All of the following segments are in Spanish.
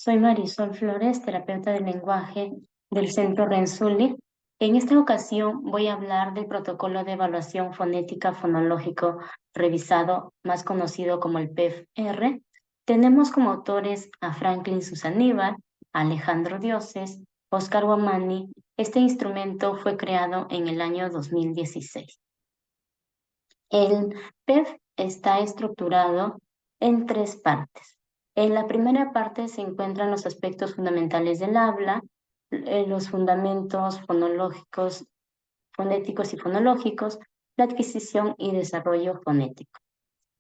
Soy Marisol Flores, terapeuta del lenguaje del Centro Renzulli. En esta ocasión voy a hablar del protocolo de evaluación fonética fonológico revisado, más conocido como el PEF-R. Tenemos como autores a Franklin Susaníbar, Alejandro Dioses, Oscar Guamani. Este instrumento fue creado en el año 2016. El PEF está estructurado en tres partes. En la primera parte se encuentran los aspectos fundamentales del habla, los fundamentos fonológicos, fonéticos y fonológicos, la adquisición y desarrollo fonético.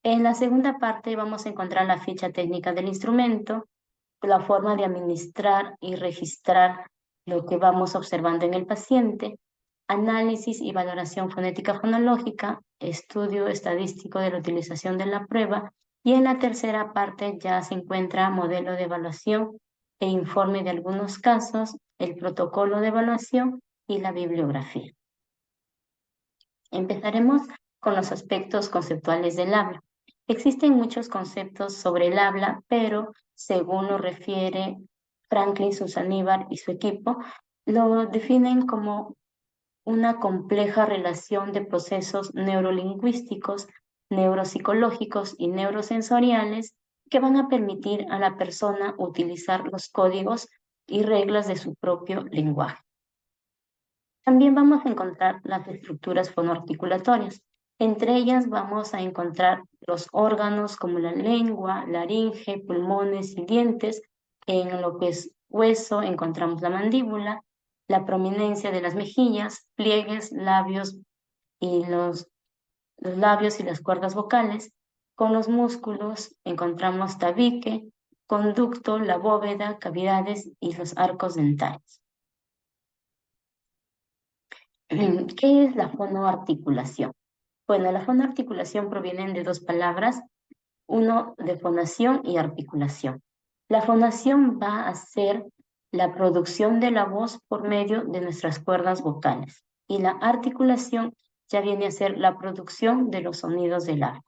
En la segunda parte vamos a encontrar la ficha técnica del instrumento, la forma de administrar y registrar lo que vamos observando en el paciente, análisis y valoración fonética fonológica, estudio estadístico de la utilización de la prueba, y en la tercera parte ya se encuentra modelo de evaluación e informe de algunos casos, el protocolo de evaluación y la bibliografía. Empezaremos con los aspectos conceptuales del habla. Existen muchos conceptos sobre el habla, pero según lo refiere Franklin Susaníbar y su equipo, lo definen como una compleja relación de procesos neurolingüísticos, neuropsicológicos y neurosensoriales que van a permitir a la persona utilizar los códigos y reglas de su propio lenguaje. También vamos a encontrar las estructuras fonoarticulatorias. Entre ellas vamos a encontrar los órganos como la lengua, laringe, pulmones y dientes. En lo que es hueso encontramos la mandíbula, la prominencia de las mejillas, pliegues, labios y los labios y las cuerdas vocales. Con los músculos encontramos tabique, conducto, la bóveda, cavidades y los arcos dentales. ¿Qué es la fonoarticulación? Bueno, la fonoarticulación proviene de dos palabras, uno de fonación y articulación. La fonación va a ser la producción de la voz por medio de nuestras cuerdas vocales y la articulación ya viene a ser la producción de los sonidos del habla.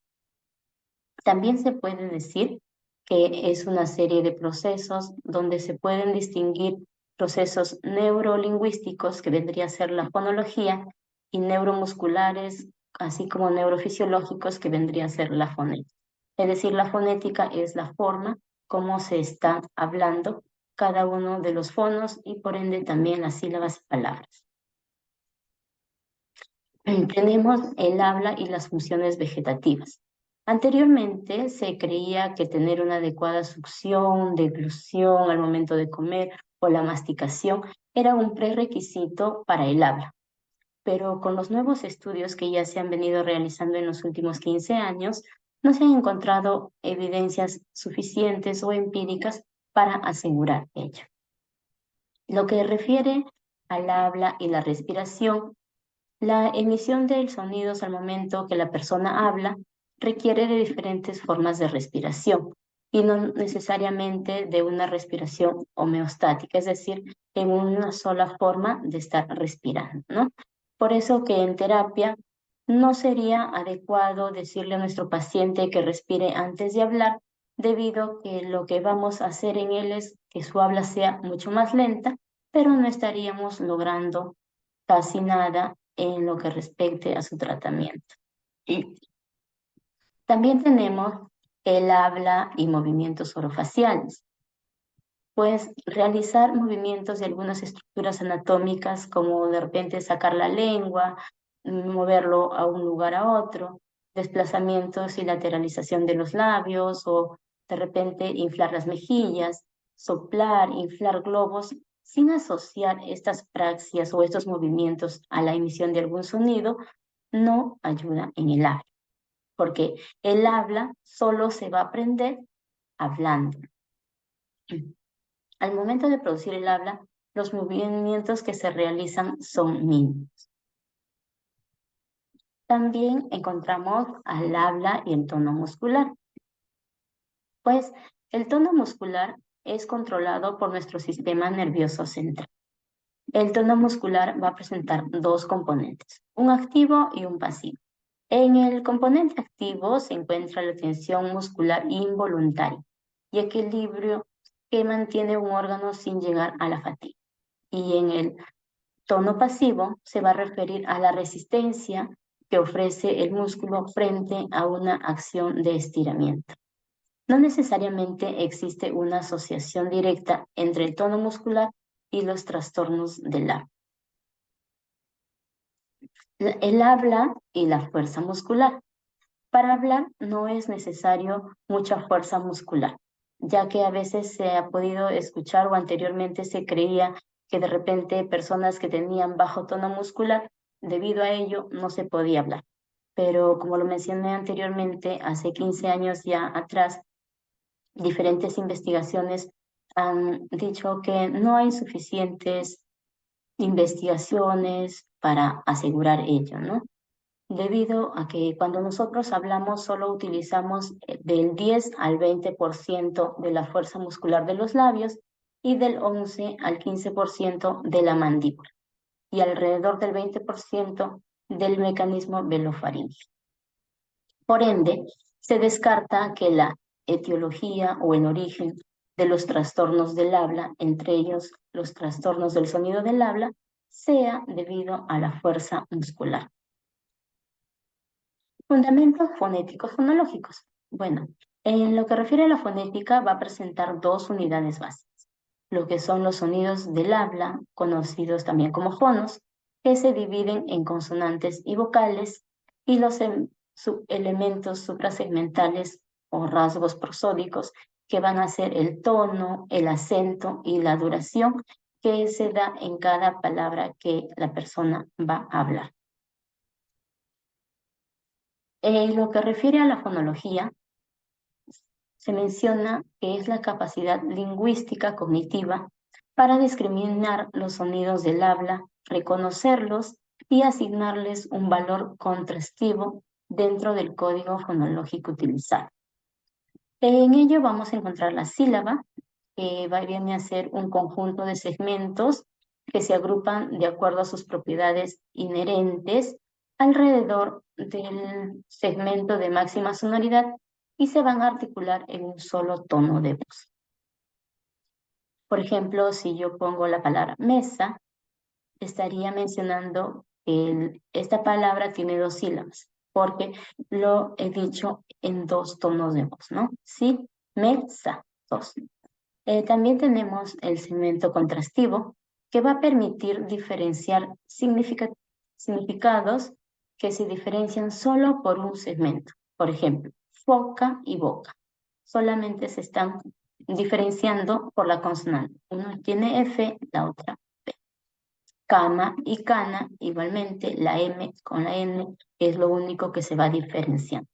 También se puede decir que es una serie de procesos donde se pueden distinguir procesos neurolingüísticos, que vendría a ser la fonología, y neuromusculares, así como neurofisiológicos, que vendría a ser la fonética. Es decir, la fonética es la forma como se está hablando cada uno de los fonos y por ende también las sílabas y palabras. Tenemos el habla y las funciones vegetativas. Anteriormente se creía que tener una adecuada succión, deglución al momento de comer o la masticación era un prerequisito para el habla. Pero con los nuevos estudios que ya se han venido realizando en los últimos 15 años, no se han encontrado evidencias suficientes o empíricas para asegurar ello. Lo que refiere al habla y la respiración, la emisión de sonidos al momento que la persona habla requiere de diferentes formas de respiración y no necesariamente de una respiración homeostática, es decir, en una sola forma de estar respirando, ¿no? Por eso que en terapia no sería adecuado decirle a nuestro paciente que respire antes de hablar, debido a que lo que vamos a hacer en él es que su habla sea mucho más lenta, pero no estaríamos logrando casi nada en lo que respecte a su tratamiento. Y también tenemos el habla y movimientos orofaciales. Pues realizar movimientos de algunas estructuras anatómicas, como de repente sacar la lengua, moverlo a un lugar a otro, desplazamientos y lateralización de los labios, o de repente inflar las mejillas, soplar, inflar globos, sin asociar estas praxias o estos movimientos a la emisión de algún sonido, no ayuda en el habla, porque el habla solo se va a aprender hablando. Al momento de producir el habla, los movimientos que se realizan son mínimos. También encontramos al habla y el tono muscular. Pues el tono muscular es controlado por nuestro sistema nervioso central. El tono muscular va a presentar dos componentes, un activo y un pasivo. En el componente activo se encuentra la tensión muscular involuntaria y equilibrio que mantiene un órgano sin llegar a la fatiga. Y en el tono pasivo se va a referir a la resistencia que ofrece el músculo frente a una acción de estiramiento. No necesariamente existe una asociación directa entre el tono muscular y los trastornos del habla. El habla y la fuerza muscular. Para hablar no es necesario mucha fuerza muscular, ya que a veces se ha podido escuchar o anteriormente se creía que de repente personas que tenían bajo tono muscular, debido a ello no se podía hablar. Pero como lo mencioné anteriormente, hace 15 años ya atrás, diferentes investigaciones han dicho que no hay suficientes investigaciones para asegurar ello, ¿no? Debido a que cuando nosotros hablamos solo utilizamos del 10 al 20% de la fuerza muscular de los labios y del 11 al 15% de la mandíbula y alrededor del 20% del mecanismo velofaríngeo. Por ende, se descarta que la etiología o el origen de los trastornos del habla, entre ellos los trastornos del sonido del habla, sea debido a la fuerza muscular. Fundamentos fonéticos fonológicos. Bueno, en lo que refiere a la fonética va a presentar dos unidades básicas, lo que son los sonidos del habla, conocidos también como fonos, que se dividen en consonantes y vocales, y los elementos suprasegmentales o rasgos prosódicos, que van a ser el tono, el acento y la duración que se da en cada palabra que la persona va a hablar. En lo que refiere a la fonología, se menciona que es la capacidad lingüística cognitiva para discriminar los sonidos del habla, reconocerlos y asignarles un valor contrastivo dentro del código fonológico utilizado. En ello vamos a encontrar la sílaba, que viene a ser un conjunto de segmentos que se agrupan de acuerdo a sus propiedades inherentes alrededor del segmento de máxima sonoridad y se van a articular en un solo tono de voz. Por ejemplo, si yo pongo la palabra mesa, estaría mencionando que esta palabra tiene dos sílabas, porque lo he dicho en dos tonos de voz, ¿no? Sí, mesa, dos. También tenemos el segmento contrastivo, que va a permitir diferenciar significados que se diferencian solo por un segmento. Por ejemplo, foca y boca. Solamente se están diferenciando por la consonante. Uno tiene F, la otra P. Cama y cana, igualmente, la M con la N es lo único que se va diferenciando.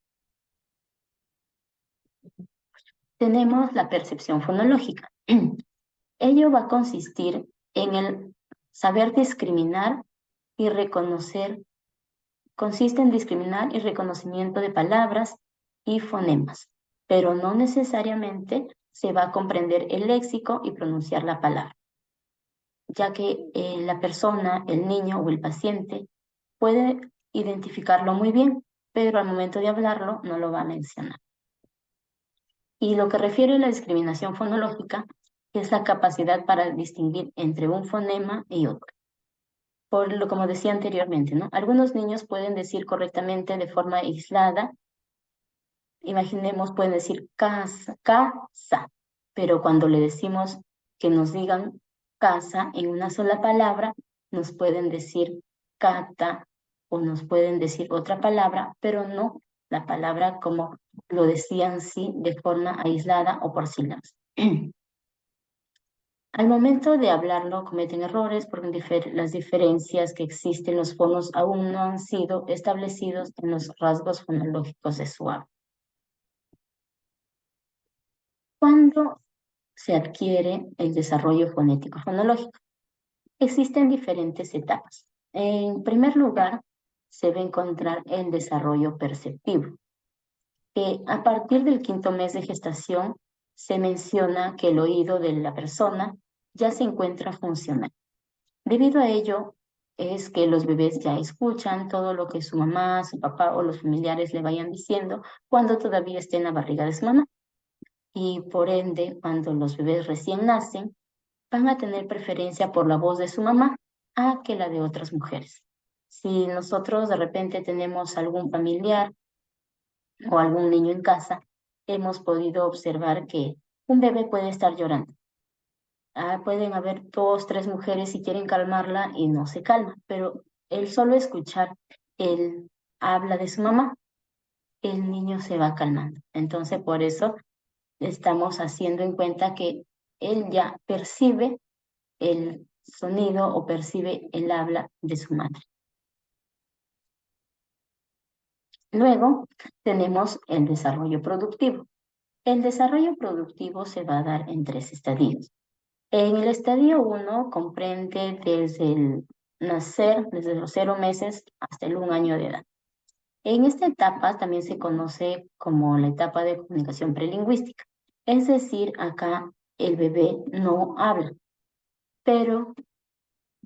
Tenemos la percepción fonológica. Ello va a consistir en el saber discriminar y reconocer, consiste en discriminar y reconocimiento de palabras y fonemas, pero no necesariamente se va a comprender el léxico y pronunciar la palabra, ya que la persona, el niño o el paciente puede identificarlo muy bien, pero al momento de hablarlo no lo va a mencionar. Y lo que refiere a la discriminación fonológica es la capacidad para distinguir entre un fonema y otro. Como decía anteriormente, ¿no? Algunos niños pueden decir correctamente de forma aislada, imaginemos, pueden decir casa, casa, pero cuando le decimos que nos digan casa en una sola palabra, nos pueden decir cata o nos pueden decir otra palabra, pero no la palabra como lo decían sí de forma aislada o por sílabas. Al momento de hablarlo cometen errores porque las diferencias que existen en los fonos aún no han sido establecidos en los rasgos fonológicos de su habla. ¿Cuándo se adquiere el desarrollo fonético fonológico? Existen diferentes etapas. En primer lugar, se va a encontrar el desarrollo perceptivo, que a partir del 5º mes de gestación se menciona que el oído de la persona ya se encuentra funcional. Debido a ello, es que los bebés ya escuchan todo lo que su mamá, su papá o los familiares le vayan diciendo cuando todavía esté en la barriga de su mamá. y por ende, cuando los bebés recién nacen, van a tener preferencia por la voz de su mamá a que la de otras mujeres. Si nosotros de repente tenemos algún familiar o algún niño en casa, hemos podido observar que un bebé puede estar llorando. Pueden haber dos, tres mujeres si quieren calmarla y no se calma, pero el solo escuchar el habla de su mamá, el niño se va calmando. Entonces, por eso estamos haciendo en cuenta que él ya percibe el sonido o percibe el habla de su madre. Luego tenemos el desarrollo productivo. El desarrollo productivo se va a dar en tres estadios. En el estadio 1 comprende desde el nacer, desde los 0 meses hasta el 1 año de edad. En esta etapa también se conoce como la etapa de comunicación prelingüística. Es decir, acá el bebé no habla, pero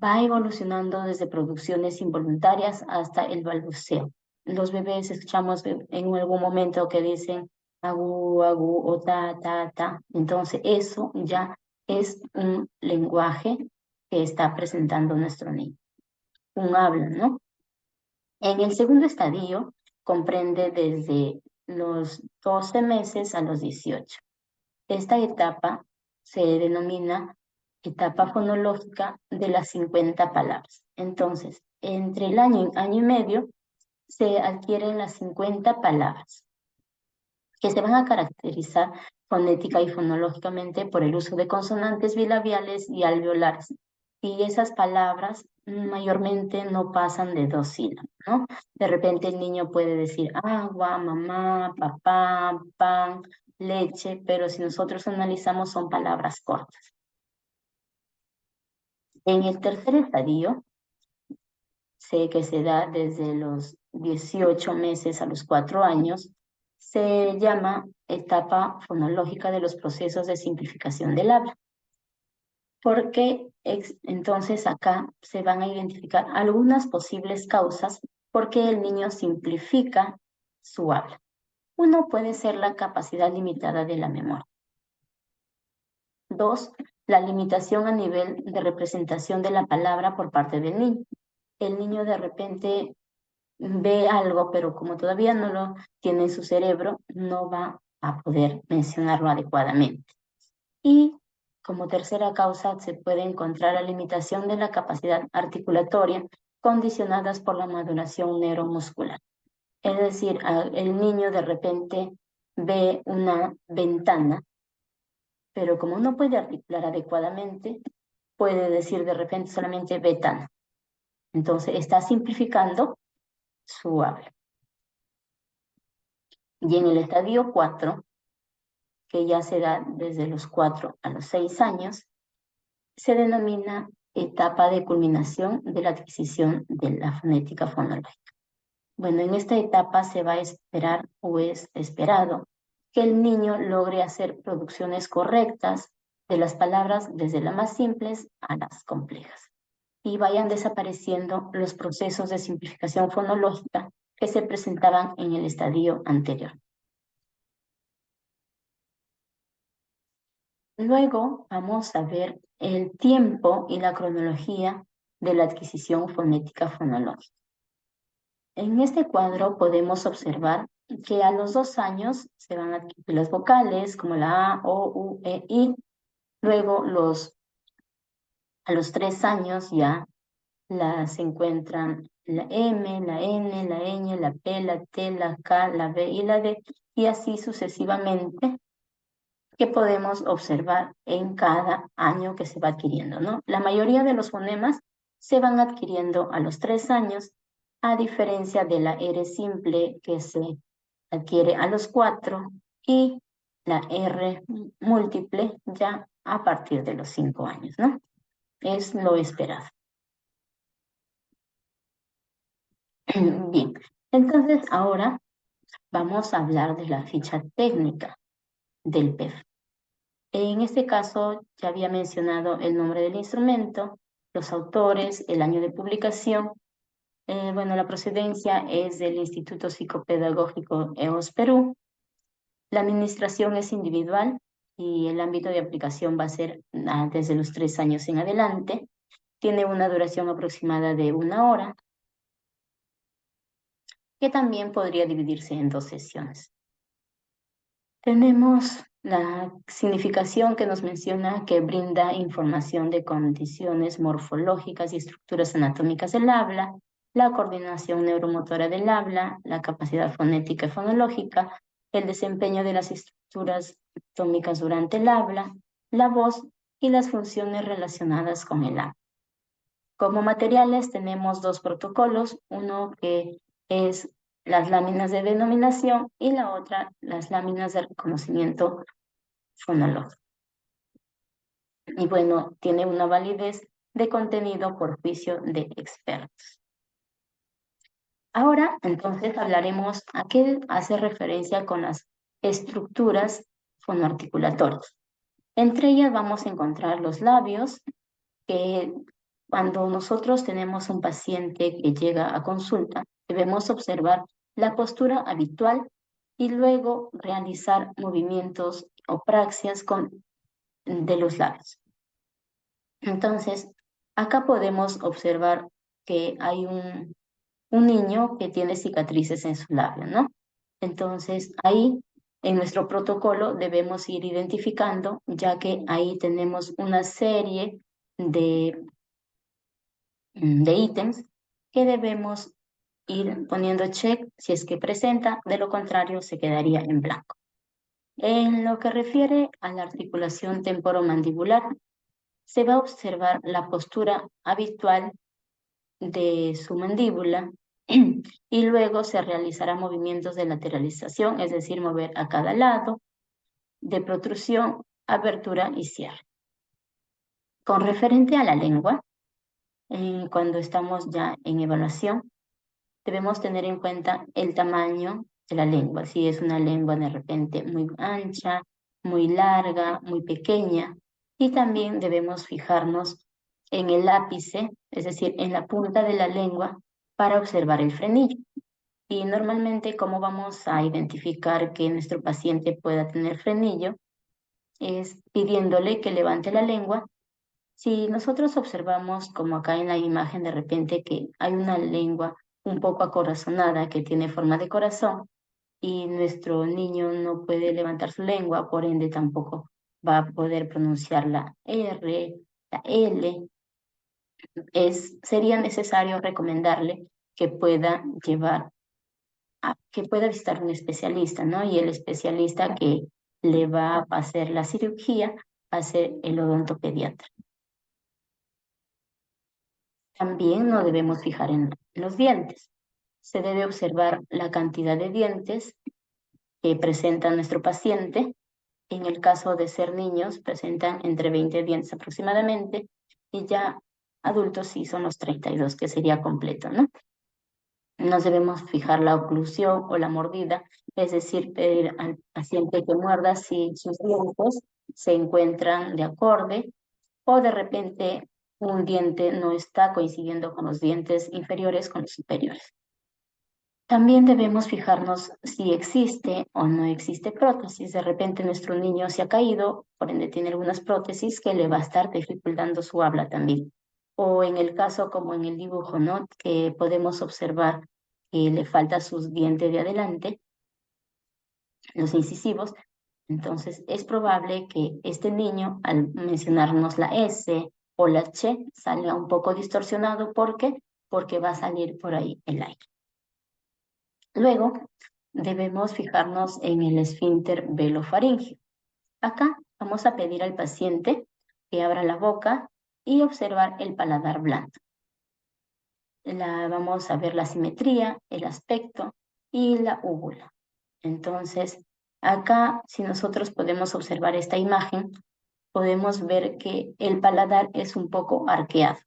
va evolucionando desde producciones involuntarias hasta el balbuceo. Los bebés escuchamos en algún momento que dicen agu, agu o ta, ta, ta. Entonces eso ya es un lenguaje que está presentando nuestro niño. Un habla, ¿no? En el segundo estadio comprende desde los 12 meses a los 18. Esta etapa se denomina etapa fonológica de las 50 palabras. Entonces, entre el año y medio se adquieren las 50 palabras que se van a caracterizar fonética y fonológicamente por el uso de consonantes bilabiales y alveolares. Y esas palabras mayormente no pasan de 2 sílabas, ¿no? De repente el niño puede decir agua, mamá, papá, pan, leche, pero si nosotros analizamos son palabras cortas. En el tercer estadio, sé que se da desde los 18 meses a los 4 años, se llama etapa fonológica de los procesos de simplificación del habla. Porque entonces acá se van a identificar algunas posibles causas por qué el niño simplifica su habla. Uno puede ser la capacidad limitada de la memoria. 2, la limitación a nivel de representación de la palabra por parte del niño. El niño de repente ve algo, pero como todavía no lo tiene en su cerebro, no va a poder mencionarlo adecuadamente. Y como tercera causa se puede encontrar la limitación de la capacidad articulatoria condicionadas por la maduración neuromuscular. Es decir, el niño de repente ve una ventana, pero como no puede articular adecuadamente, puede decir de repente solamente ventana. Entonces está simplificando su habla. Y en el estadio 4, que ya se da desde los 4 a los 6 años, se denomina etapa de culminación de la adquisición de la fonética fonológica. Bueno, en esta etapa se va a esperar o es esperado que el niño logre hacer producciones correctas de las palabras desde las más simples a las complejas y vayan desapareciendo los procesos de simplificación fonológica que se presentaban en el estadio anterior. Luego vamos a ver el tiempo y la cronología de la adquisición fonética fonológica. En este cuadro podemos observar que a los 2 años se van a adquirir las vocales como la A, O, U, E, I. Luego a los 3 años ya se encuentran la M, la N, la ñ, la P, la T, la K, la B y la D, y así sucesivamente, que podemos observar en cada año que se va adquiriendo, ¿no? La mayoría de los fonemas se van adquiriendo a los 3 años, a diferencia de la R simple que se adquiere a los 4 y la R múltiple ya a partir de los 5 años, ¿no? Es lo esperado. Bien, entonces ahora vamos a hablar de la ficha técnica del PEF. En este caso, ya había mencionado el nombre del instrumento, los autores, el año de publicación. Bueno, la procedencia es del Instituto Psicopedagógico EOS Perú. La administración es individual y el ámbito de aplicación va a ser desde los 3 años en adelante. Tiene una duración aproximada de 1 hora, que también podría dividirse en 2 sesiones. Tenemos la significación que nos menciona que brinda información de condiciones morfológicas y estructuras anatómicas del habla, la coordinación neuromotora del habla, la capacidad fonética y fonológica, el desempeño de las estructuras anatómicas durante el habla, la voz y las funciones relacionadas con el habla. Como materiales tenemos 2 protocolos, uno que es las láminas de denominación y la otra las láminas de reconocimiento fonológico. Y bueno, tiene una validez de contenido por juicio de expertos. Ahora, entonces, hablaremos a qué hace referencia con las estructuras fonoarticulatorias. Entre ellas vamos a encontrar los labios, que cuando nosotros tenemos un paciente que llega a consulta, debemos observar la postura habitual y luego realizar movimientos o praxias de los labios. Entonces, acá podemos observar que hay un niño que tiene cicatrices en su labio, ¿no? Entonces, ahí en nuestro protocolo debemos ir identificando, ya que ahí tenemos una serie de ítems que debemos ir poniendo check si es que presenta, de lo contrario se quedaría en blanco. En lo que refiere a la articulación temporomandibular, se va a observar la postura habitual de su mandíbula y luego se realizará movimientos de lateralización, es decir, mover a cada lado, de protrusión, apertura y cierre. Con referente a la lengua, cuando estamos ya en evaluación, debemos tener en cuenta el tamaño de la lengua. Si es una lengua de repente muy ancha, muy larga, muy pequeña. Y también debemos fijarnos en el ápice, es decir, en la punta de la lengua, para observar el frenillo. Y normalmente, ¿cómo vamos a identificar que nuestro paciente pueda tener frenillo? Es pidiéndole que levante la lengua. Si nosotros observamos, como acá en la imagen, de repente que hay una lengua un poco acorazonada que tiene forma de corazón y nuestro niño no puede levantar su lengua, por ende tampoco va a poder pronunciar la R, la L, sería necesario recomendarle que pueda que pueda visitar un especialista, ¿no? Y el especialista que le va a hacer la cirugía va a ser el odontopediatra. También nos debemos fijar en los dientes. Se debe observar la cantidad de dientes que presenta nuestro paciente. En el caso de ser niños, presentan entre 20 dientes aproximadamente, y ya adultos sí son los 32, que sería completo, ¿no? Nos debemos fijar la oclusión o la mordida, es decir, pedir al paciente que muerda si sus dientes se encuentran de acorde o de repente un diente no está coincidiendo con los dientes inferiores con los superiores. También debemos fijarnos si existe o no existe prótesis. De repente nuestro niño se ha caído, por ende tiene algunas prótesis que le va a estar dificultando su habla también. O en el caso como en el dibujo, ¿no? Que podemos observar que le falta sus dientes de adelante, los incisivos. Entonces es probable que este niño, al mencionarnos la S o la Ch, salga un poco distorsionado. ¿Por qué? Porque va a salir por ahí el aire. Luego, debemos fijarnos en el esfínter velofaríngeo. Acá vamos a pedir al paciente que abra la boca y observar el paladar blando. Vamos a ver la simetría, el aspecto y la úvula. Entonces, acá, si nosotros podemos observar esta imagen, podemos ver que el paladar es un poco arqueado.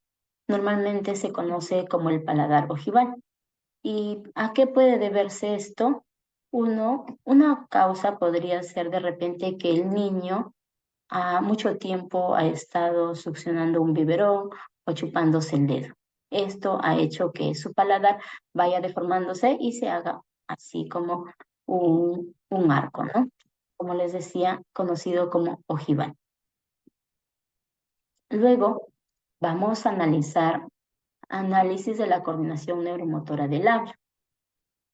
Normalmente se conoce como el paladar ojival. ¿Y a qué puede deberse esto? Una causa podría ser de repente que el niño a mucho tiempo ha estado succionando un biberón o chupándose el dedo. Esto ha hecho que su paladar vaya deformándose y se haga así como un arco, ¿no? como les decía, conocido como ojival. Luego vamos a analizar análisis de la coordinación neuromotora del labio,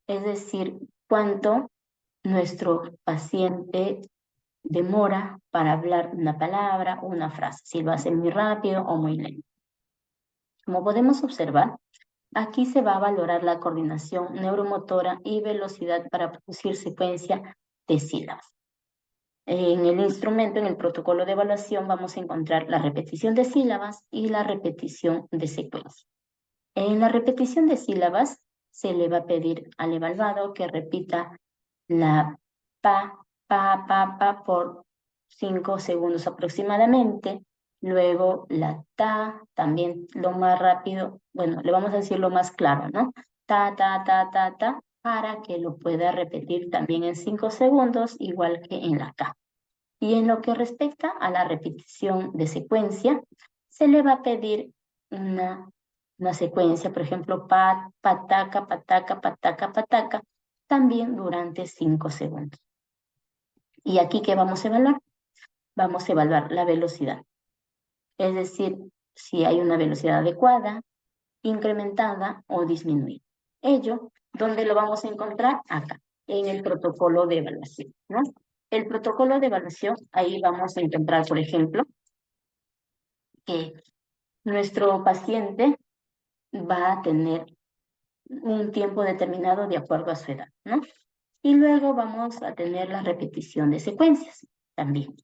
es decir, cuánto nuestro paciente demora para hablar una palabra o una frase, si lo hace muy rápido o muy lento. Como podemos observar, aquí se va a valorar la coordinación neuromotora y velocidad para producir secuencia de sílabas. En el instrumento, en el protocolo de evaluación, vamos a encontrar la repetición de sílabas y la repetición de secuencia. En la repetición de sílabas, se le va a pedir al evaluado que repita la pa por 5 segundos aproximadamente. Luego la ta, también lo más rápido, bueno, le vamos a decir lo más claro, ¿no? Ta, para que lo pueda repetir también en 5 segundos, igual que en la ka. Y en lo que respecta a la repetición de secuencia, se le va a pedir una secuencia, por ejemplo, pataca, pataca, pataca, pataca, también durante 5 segundos. ¿Y aquí qué vamos a evaluar? Vamos a evaluar la velocidad. Es decir, si hay una velocidad adecuada, incrementada o disminuida. Ello, ¿dónde lo vamos a encontrar? Acá, en el protocolo de evaluación, ¿no? El protocolo de evaluación, ahí vamos a encontrar, por ejemplo, que nuestro paciente va a tener un tiempo determinado de acuerdo a su edad, ¿no? Y luego vamos a tener la repetición de secuencias también.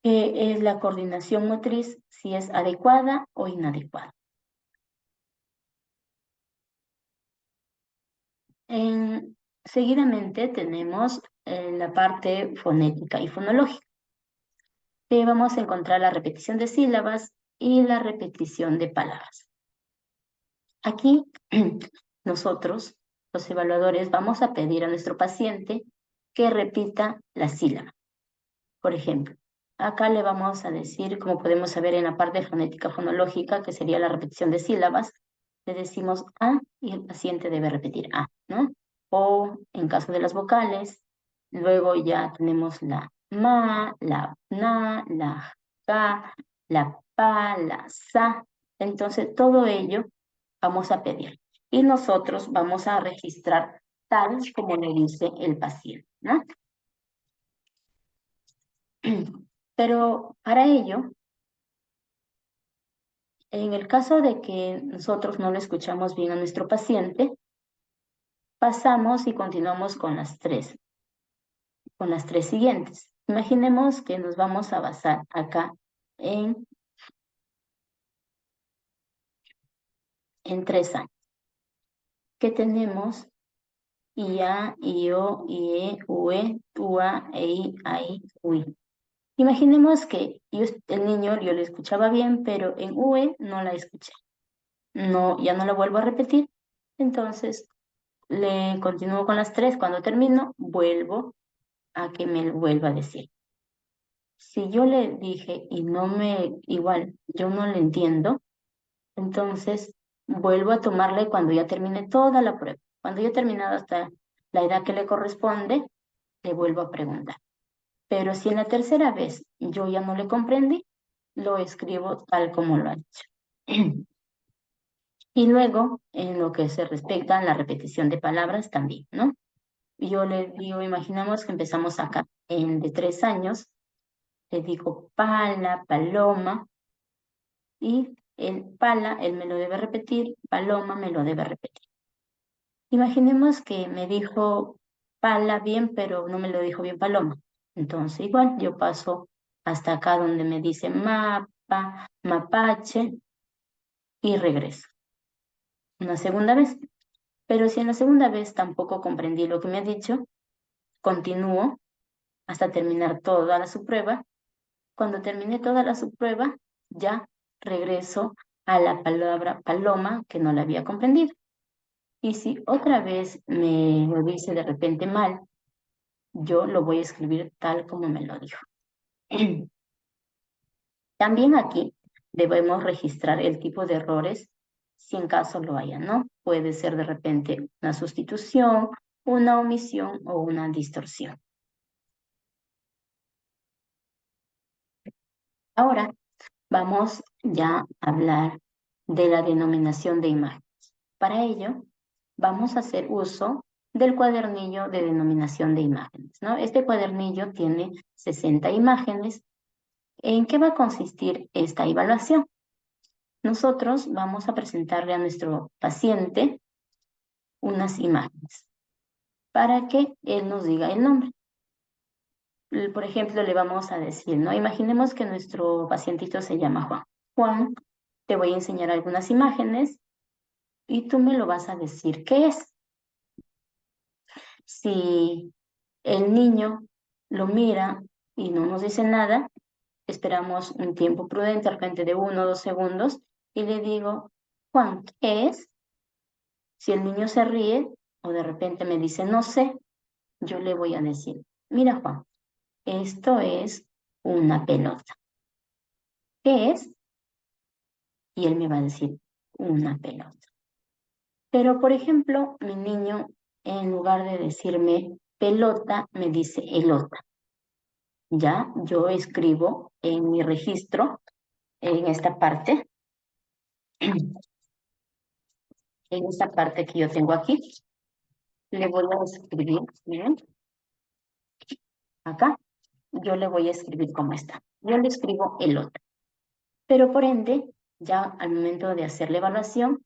Es la coordinación motriz, si es adecuada o inadecuada. Seguidamente tenemos la parte fonética y fonológica. Vamos a encontrar la repetición de sílabas y la repetición de palabras. Aquí nosotros, los evaluadores, vamos a pedir a nuestro paciente que repita la sílaba. Por ejemplo, acá le vamos a decir, como podemos saber en la parte fonética fonológica, que sería la repetición de sílabas, le decimos A y el paciente debe repetir A, ¿no? O en caso de las vocales, luego ya tenemos la ma, la na, la ka, la pa, la sa. Entonces, todo ello vamos a pedir. Y nosotros vamos a registrar tal como le dice el paciente, ¿no? Pero para ello, en el caso de que nosotros no le escuchamos bien a nuestro paciente, pasamos y continuamos con las tres siguientes. Imaginemos que nos vamos a basar acá en 3 años. Que tenemos IA, IO, IE, UE, UA, EI, AI, UI. Imaginemos que el niño yo le escuchaba bien, pero en UE no la escuché. No, ya no la vuelvo a repetir. Entonces, le continúo con las 3. Cuando termino, vuelvo a que me vuelva a decir. Si yo le dije y igual, yo no le entiendo, entonces vuelvo a tomarle cuando ya termine toda la prueba. Cuando ya he terminado hasta la edad que le corresponde, le vuelvo a preguntar. Pero si en la tercera vez yo ya no le comprendí, lo escribo tal como lo ha hecho. Y luego, en lo que se respecta a la repetición de palabras también, ¿no? Yo le digo, imaginamos que empezamos acá de 3 años, le digo pala, paloma, y el pala, él me lo debe repetir, paloma me lo debe repetir. Imaginemos que me dijo pala bien, pero no me lo dijo bien paloma. Entonces igual yo paso hasta acá donde me dice mapa, mapache, y regreso. Una segunda vez. Pero si en la segunda vez tampoco comprendí lo que me ha dicho, continúo hasta terminar toda la subprueba. Cuando terminé toda la subprueba, ya regreso a la palabra paloma que no la había comprendido. Y si otra vez me lo dice de repente mal, yo lo voy a escribir tal como me lo dijo. También aquí debemos registrar el tipo de errores si en caso lo haya, ¿no? Puede ser de repente una sustitución, una omisión o una distorsión. Ahora vamos ya a hablar de la denominación de imágenes. Para ello, vamos a hacer uso del cuadernillo de denominación de imágenes, ¿no? Este cuadernillo tiene 60 imágenes. ¿En qué va a consistir esta evaluación? Nosotros vamos a presentarle a nuestro paciente unas imágenes para que él nos diga el nombre. Por ejemplo, le vamos a decir, ¿no? Imaginemos que nuestro pacientito se llama Juan. Juan, te voy a enseñar algunas imágenes y tú me lo vas a decir qué es. Si el niño lo mira y no nos dice nada, esperamos un tiempo prudente, de repente de 1 o 2 segundos, y le digo, Juan, ¿qué es? Si el niño se ríe o de repente me dice, no sé, yo le voy a decir, mira Juan, esto es una pelota. ¿Qué es? Y él me va a decir, una pelota. Pero, por ejemplo, mi niño, en lugar de decirme pelota, me dice elota. Ya, yo escribo en mi registro, en esta parte, en esta parte que yo tengo aquí, le voy a escribir, miren, acá, yo le voy a escribir como está. Yo le escribo elota. Pero por ende, ya al momento de hacer la evaluación,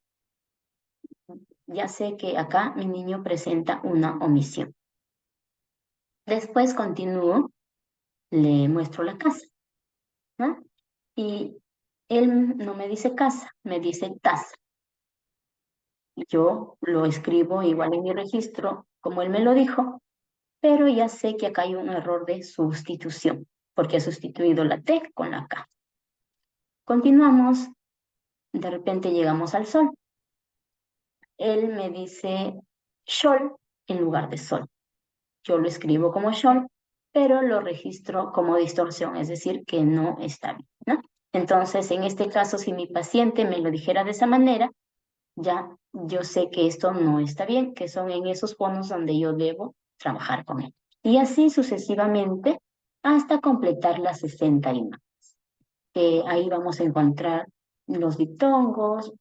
ya sé que acá mi niño presenta una omisión. Después continúo, le muestro la casa, ¿no? Y él no me dice casa, me dice taza. Yo lo escribo igual en mi registro, como él me lo dijo, pero ya sé que acá hay un error de sustitución, porque he sustituido la T con la K. Continuamos, de repente llegamos al sol. Él me dice sol en lugar de sol. Yo lo escribo como sol, pero lo registro como distorsión, es decir, que no está bien, ¿no? Entonces, en este caso, si mi paciente me lo dijera de esa manera, ya yo sé que esto no está bien, que son en esos fondos donde yo debo trabajar con él. Y así sucesivamente hasta completar las 60 imágenes. Ahí vamos a encontrar los diptongos,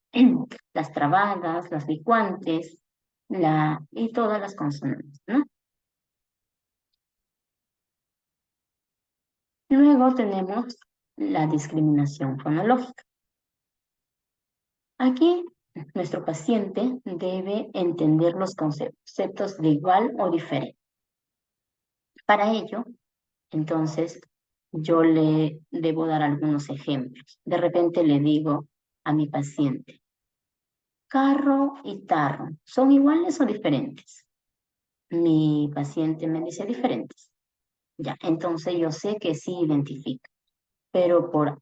las trabadas, las licuantes, y todas las consonantes, ¿no? Luego tenemos la discriminación fonológica. Aquí nuestro paciente debe entender los conceptos de igual o diferente. Para ello, entonces, yo le debo dar algunos ejemplos. De repente le digo a mi paciente, carro y tarro, ¿son iguales o diferentes? Mi paciente me dice diferentes. Ya, entonces yo sé que sí identifica, pero por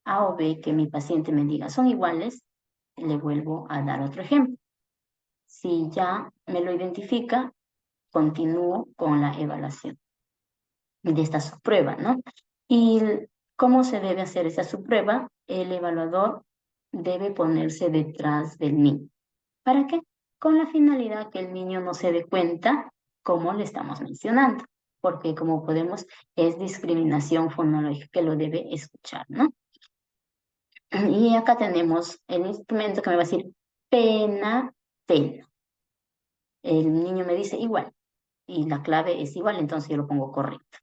A o B que mi paciente me diga son iguales, le vuelvo a dar otro ejemplo. Si ya me lo identifica, continúo con la evaluación de esta subprueba, ¿no? ¿Y cómo se debe hacer esa subprueba? El evaluador debe ponerse detrás del niño. ¿Para qué? Con la finalidad que el niño no se dé cuenta cómo le estamos mencionando, porque como podemos, es discriminación fonológica que lo debe escuchar, ¿no? Y acá tenemos el instrumento que me va a decir pena, pena. El niño me dice igual y la clave es igual, entonces yo lo pongo correcto.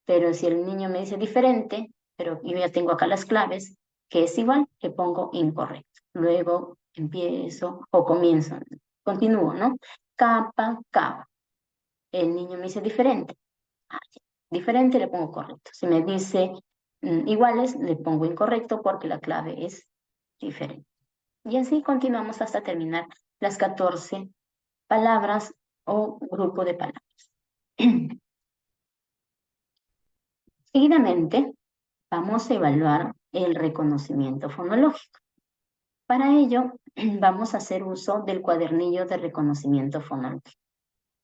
Pero si el niño me dice diferente, pero yo ya tengo acá las claves, que es igual, le pongo incorrecto. Luego empiezo o comienzo, continúo, ¿no? Capa, capa. El niño me dice diferente. Ah, ya. Diferente le pongo correcto. Si me dice iguales, le pongo incorrecto porque la clave es diferente. Y así continuamos hasta terminar las 14 palabras o grupo de palabras. Seguidamente, vamos a evaluar el reconocimiento fonológico. Para ello, vamos a hacer uso del cuadernillo de reconocimiento fonológico.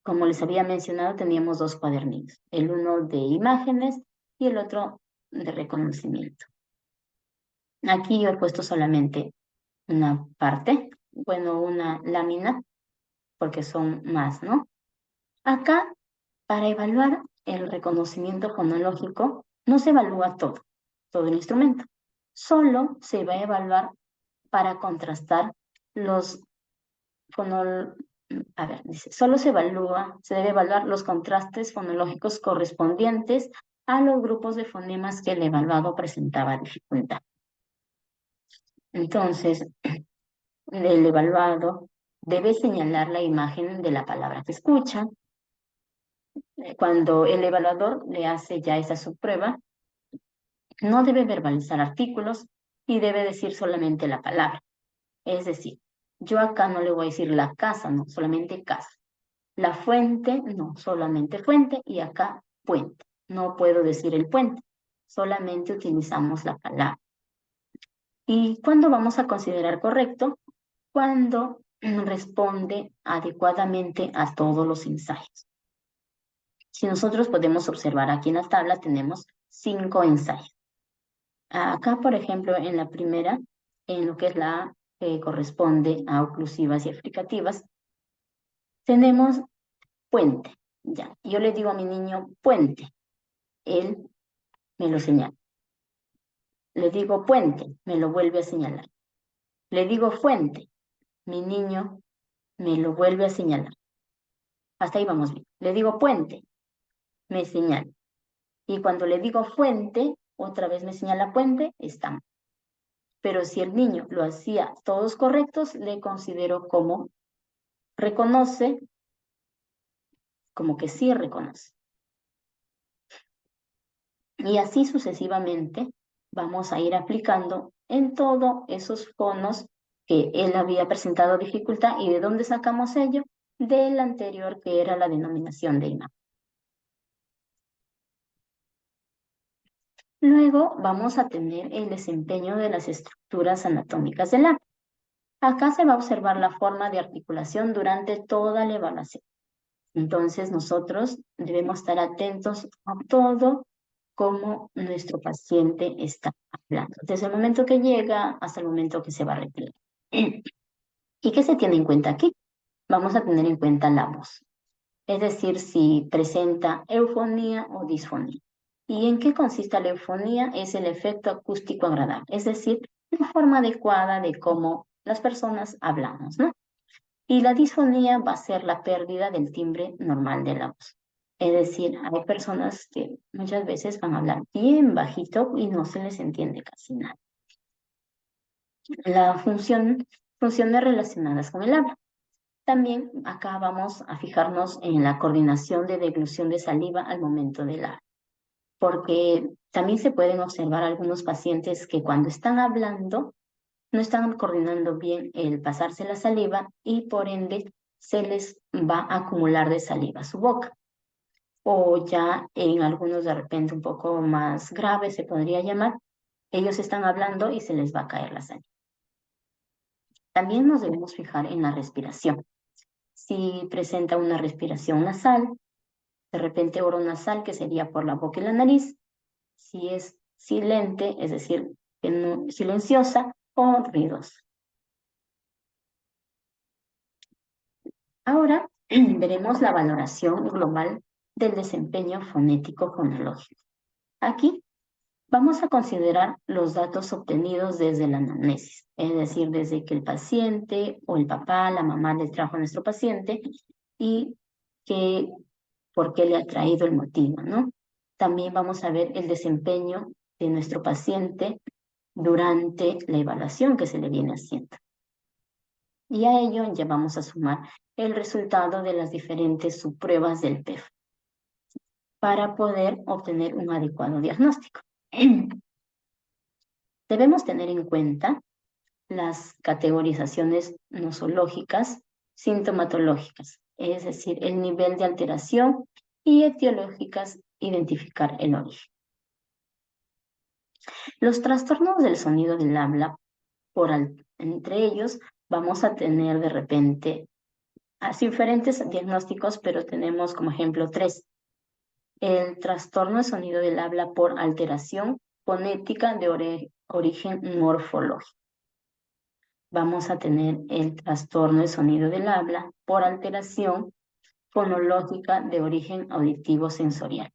Como les había mencionado, teníamos dos cuadernillos, el uno de imágenes y el otro de reconocimiento. Aquí yo he puesto solamente una parte, bueno, una lámina, porque son más, ¿no? Acá, para evaluar el reconocimiento fonológico, no se evalúa todo. todo el instrumento. Solo se va a evaluar para contrastar los dice, solo se debe evaluar los contrastes fonológicos correspondientes a los grupos de fonemas que el evaluado presentaba dificultad. Entonces, el evaluado debe señalar la imagen de la palabra que escucha. Cuando el evaluador le hace ya esa subprueba, no debe verbalizar artículos y debe decir solamente la palabra. Es decir, yo acá no le voy a decir la casa, no, solamente casa. La fuente, no, solamente fuente, y acá puente. No puedo decir el puente, solamente utilizamos la palabra. ¿Y cuándo vamos a considerar correcto? Cuando responde adecuadamente a todos los ensayos. Si nosotros podemos observar aquí en la tabla, tenemos 5 ensayos. Acá, por ejemplo, en la primera, en lo que es la que corresponde a oclusivas y explicativas, tenemos puente. Ya, yo le digo a mi niño puente, él me lo señala. Le digo puente, me lo vuelve a señalar. Le digo fuente, mi niño me lo vuelve a señalar. Hasta ahí vamos bien. Le digo puente, me señala. Y cuando le digo fuente, otra vez me señala puente, estamos. Pero si el niño lo hacía todos correctos, le considero como reconoce, como que sí reconoce. Y así sucesivamente vamos a ir aplicando en todos esos fonos que él había presentado dificultad. ¿Y de dónde sacamos ello? Del anterior, que era la denominación de imagen. Luego vamos a tener el desempeño de las estructuras anatómicas del habla. Acá se va a observar la forma de articulación durante toda la evaluación. Entonces nosotros debemos estar atentos a todo como nuestro paciente está hablando, desde el momento que llega hasta el momento que se va a retirar. ¿Y qué se tiene en cuenta aquí? Vamos a tener en cuenta la voz, es decir, si presenta eufonía o disfonía. ¿Y en qué consiste la eufonía? Es el efecto acústico agradable, es decir, la forma adecuada de cómo las personas hablamos, ¿no? Y la disfonía va a ser la pérdida del timbre normal de la voz. Es decir, hay personas que muchas veces van a hablar bien bajito y no se les entiende casi nada. Funciones relacionadas con el habla. También acá vamos a fijarnos en la coordinación de deglución de saliva al momento del habla, porque también se pueden observar algunos pacientes que cuando están hablando no están coordinando bien el pasarse la saliva y por ende se les va a acumular de saliva a su boca. O ya en algunos de repente un poco más graves se podría llamar, ellos están hablando y se les va a caer la saliva. También nos debemos fijar en la respiración. Si presenta una respiración nasal, de repente oronasal, que sería por la boca y la nariz. Si es silente, es decir, silenciosa o ruidosa. Ahora veremos la valoración global del desempeño fonético-fonológico. Aquí vamos a considerar los datos obtenidos desde la anamnesis, es decir, desde que el paciente o el papá, la mamá le trajo a nuestro paciente y por qué le ha traído el motivo, ¿no? También vamos a ver el desempeño de nuestro paciente durante la evaluación que se le viene haciendo. Y a ello ya vamos a sumar el resultado de las diferentes subpruebas del PEF para poder obtener un adecuado diagnóstico. Debemos tener en cuenta las categorizaciones nosológicas, sintomatológicas, es decir, el nivel de alteración, y etiológicas, identificar el origen. Los trastornos del sonido del habla, entre ellos vamos a tener de repente diferentes diagnósticos, pero tenemos como ejemplo 3. El trastorno de sonido del habla por alteración fonética de origen morfológico. Vamos a tener el trastorno de sonido del habla por alteración fonológica de origen auditivo sensorial.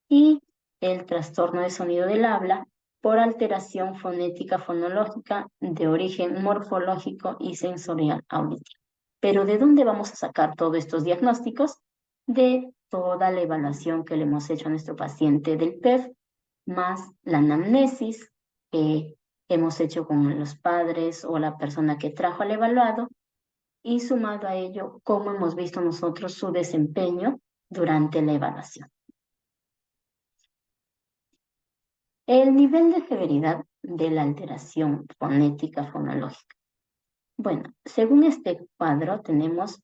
Y el trastorno de sonido del habla por alteración fonética fonológica de origen morfológico y sensorial auditivo. Pero ¿de dónde vamos a sacar todos estos diagnósticos? De toda la evaluación que le hemos hecho a nuestro paciente del PEF, más la anamnesis que hemos hecho con los padres o la persona que trajo al evaluado, y sumado a ello, cómo hemos visto nosotros su desempeño durante la evaluación. El nivel de severidad de la alteración fonética fonológica. Bueno, según este cuadro tenemos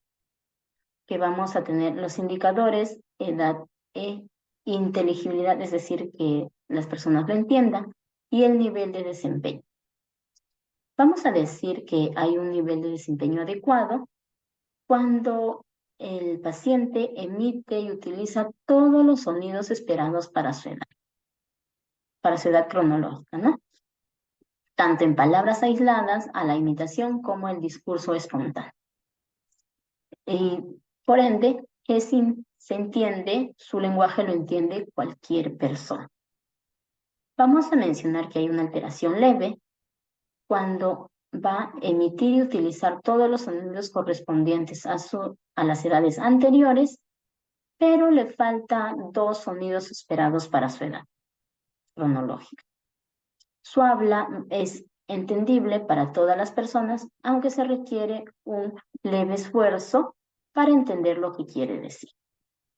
que vamos a tener los indicadores, edad e inteligibilidad, es decir, que las personas lo entiendan, y el nivel de desempeño. Vamos a decir que hay un nivel de desempeño adecuado cuando el paciente emite y utiliza todos los sonidos esperados para su edad cronológica, ¿no? Tanto en palabras aisladas a la imitación como el discurso espontáneo. Y por ende, se entiende, su lenguaje lo entiende cualquier persona. Vamos a mencionar que hay una alteración leve cuando va a emitir y utilizar todos los sonidos correspondientes a las edades anteriores, pero le faltan 2 sonidos esperados para su edad cronológica. Su habla es entendible para todas las personas, aunque se requiere un leve esfuerzo para entender lo que quiere decir.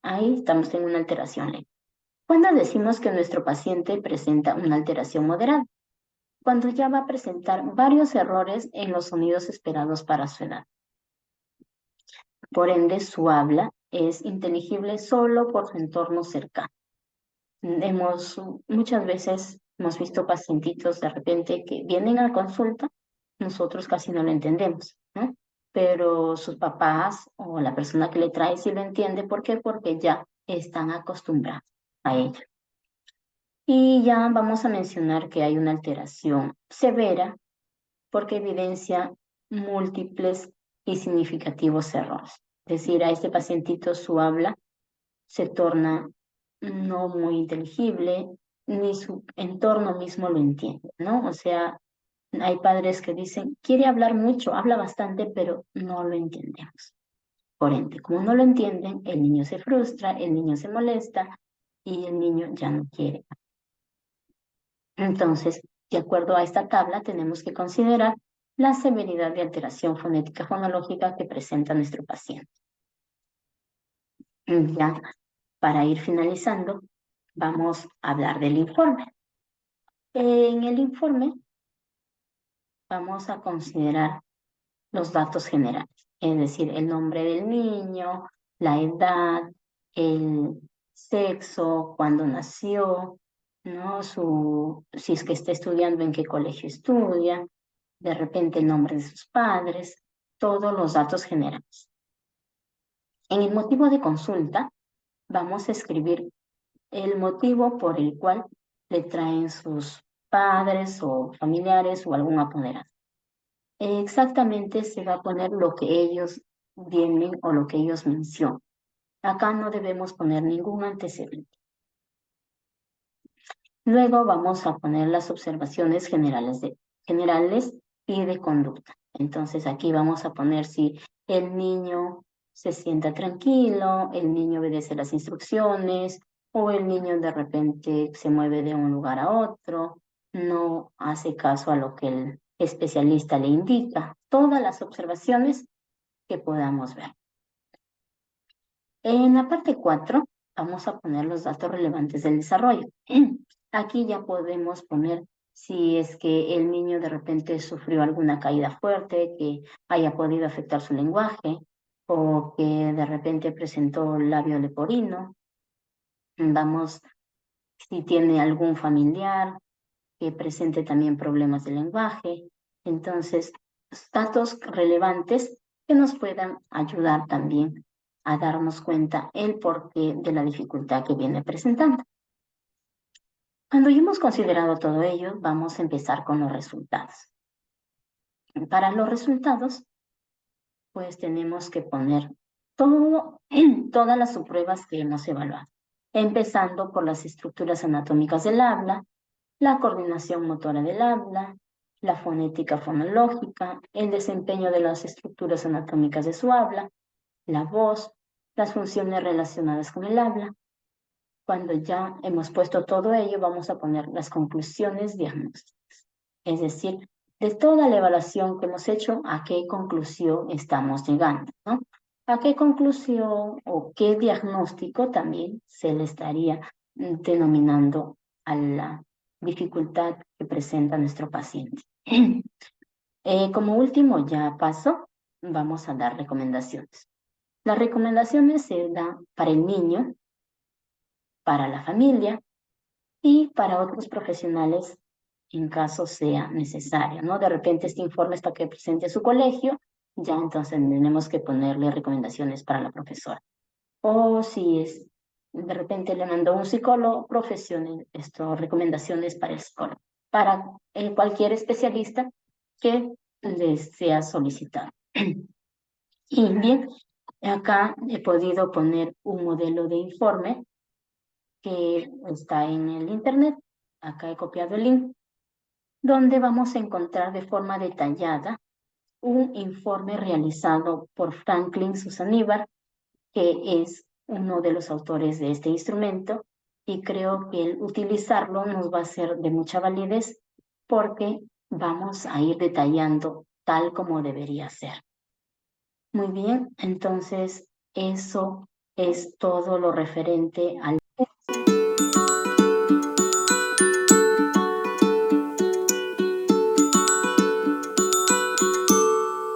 Ahí estamos en una alteración leve. ¿Cuándo decimos que nuestro paciente presenta una alteración moderada? Cuando ya va a presentar varios errores en los sonidos esperados para su edad. Por ende, su habla es inteligible solo por su entorno cercano. Muchas veces hemos visto pacientitos de repente que vienen a consulta, nosotros casi no lo entendemos, ¿no? Pero sus papás o la persona que le trae sí lo entiende. ¿Por qué? Porque ya están acostumbrados a ello. Y ya vamos a mencionar que hay una alteración severa porque evidencia múltiples y significativos errores. Es decir, a este pacientito su habla se torna no muy inteligible, ni su entorno mismo lo entiende, ¿no? O sea, hay padres que dicen, quiere hablar mucho, habla bastante, pero no lo entendemos. Por ende, como no lo entienden, el niño se frustra, el niño se molesta y el niño ya no quiere. Entonces, de acuerdo a esta tabla, tenemos que considerar la severidad de alteración fonética fonológica que presenta nuestro paciente. Ya, para ir finalizando, vamos a hablar del informe. En el informe vamos a considerar los datos generales, es decir, el nombre del niño, la edad, el sexo, cuándo nació, ¿no? Si es que está estudiando, en qué colegio estudia, de repente el nombre de sus padres, todos los datos generales. En el motivo de consulta vamos a escribir el motivo por el cual le traen sus padres o familiares o algún apoderado. Exactamente se va a poner lo que ellos vienen o lo que ellos mencionan. Acá no debemos poner ningún antecedente. Luego vamos a poner las observaciones generales y de conducta. Entonces aquí vamos a poner si el niño se sienta tranquilo, el niño obedece las instrucciones, o el niño de repente se mueve de un lugar a otro, no hace caso a lo que el especialista le indica. Todas las observaciones que podamos ver. En la parte 4 vamos a poner los datos relevantes del desarrollo. Aquí ya podemos poner si es que el niño de repente sufrió alguna caída fuerte que haya podido afectar su lenguaje, o que de repente presentó labio leporino. Vamos, si tiene algún familiar que presente también problemas de lenguaje. Entonces, datos relevantes que nos puedan ayudar también a darnos cuenta el porqué de la dificultad que viene presentando. Cuando ya hemos considerado todo ello, vamos a empezar con los resultados. Para los resultados, pues tenemos que poner todas las subpruebas que hemos evaluado, empezando por las estructuras anatómicas del habla, la coordinación motora del habla, la fonética fonológica, el desempeño de las estructuras anatómicas de su habla, la voz, las funciones relacionadas con el habla. Cuando ya hemos puesto todo ello, vamos a poner las conclusiones diagnósticas. Es decir, de toda la evaluación que hemos hecho, ¿a qué conclusión estamos llegando, ¿no? ¿A qué conclusión o qué diagnóstico también se le estaría denominando a la dificultad que presenta nuestro paciente? Como último ya paso, vamos a dar recomendaciones. Las recomendaciones se dan para el niño, para la familia y para otros profesionales en caso sea necesario, ¿no? De repente este informe está que presente a su colegio, ya entonces tenemos que ponerle recomendaciones para la profesora. O si es, de repente le mandó un psicólogo, recomendaciones para el psicólogo, para cualquier especialista que les sea solicitado. Y bien, acá he podido poner un modelo de informe que está en el internet. Acá he copiado el link, donde vamos a encontrar de forma detallada un informe realizado por Franklin Susaníbar, que es uno de los autores de este instrumento, y creo que el utilizarlo nos va a ser de mucha validez porque vamos a ir detallando tal como debería ser. Muy bien, entonces eso es todo lo referente al